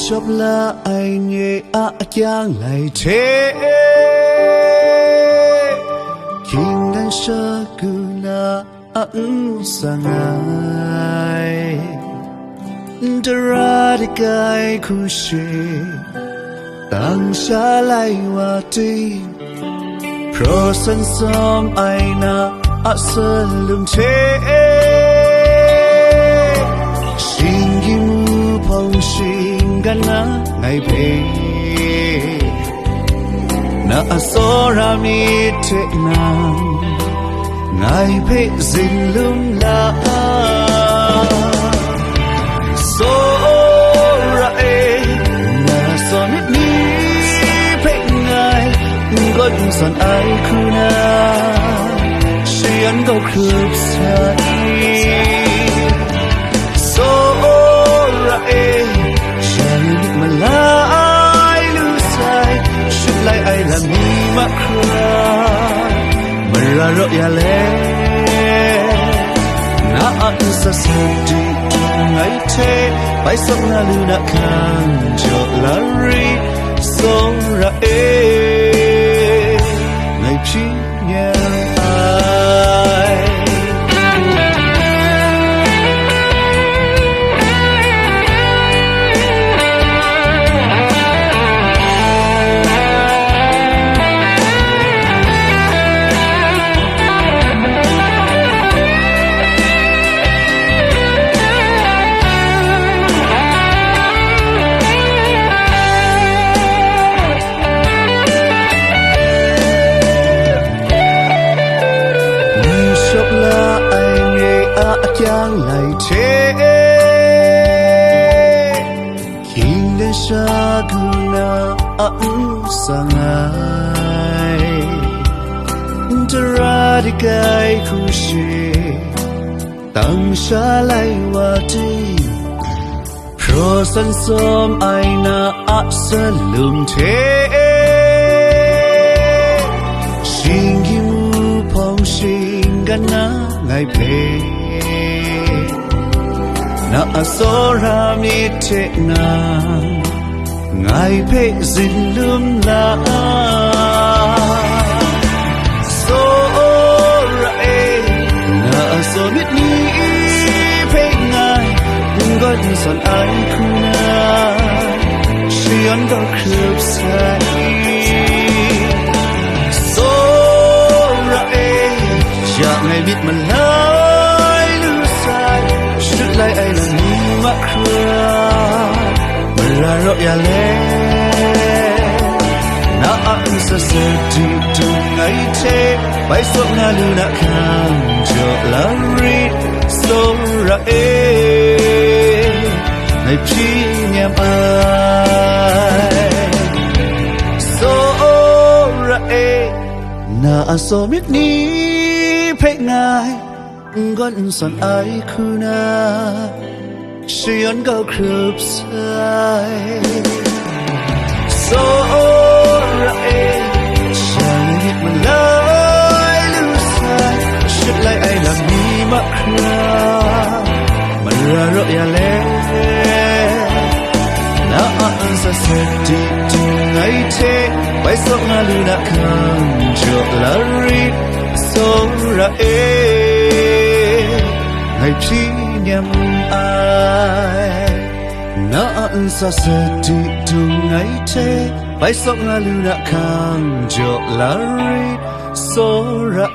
shop la ai nghe a chang lại thế King dan shakuna a sangai Daradi kai kushi Tang sha lai wa ti Prosan som aina a salum che Shingi mu pong shingana ngai pe Na asora mi te na ngai pe zilum la Sora na so mit ni pe ngai God son ai kuna Sian go khub sai Sora Sian malai lu sai Should lai ai la mi ma cry Mara ro ya le Na an sa sa di ngai te Bai sok na lu na kan jo la ri Sora Ngày chi nhẹ ai Chang lại thế King dan shaguna a sangai Daradi kai kushi Tang sha lai wa ti Prosan som aina a salum te Shingi mu pong shingana ngai pe Na asora mi te na ngai pe zilum la Sora na asomit ni pe ngai God son ai kuna Sian go khub sai Sora ya ngai bit man lai lu sai Should lai ai la mi ma cry Mara ro ya le Na an sa sa di tu ngai te Bai sok na lu na kan jo la ri Sora Ngai pi nyam ai Sora Na asomit ni pe ngai God son ai kuna Sian go khub sai Sora Sian hit malai lu sai Should lai ai la mi ma cry Mara ro ya le Na an sa sa di tu ngai te Bai sok na lu na kan jo la ri Sora Ngày chi nhầm ai Na an sa sa di tu ngai te Bai sok na lu na kan jo la ri Sora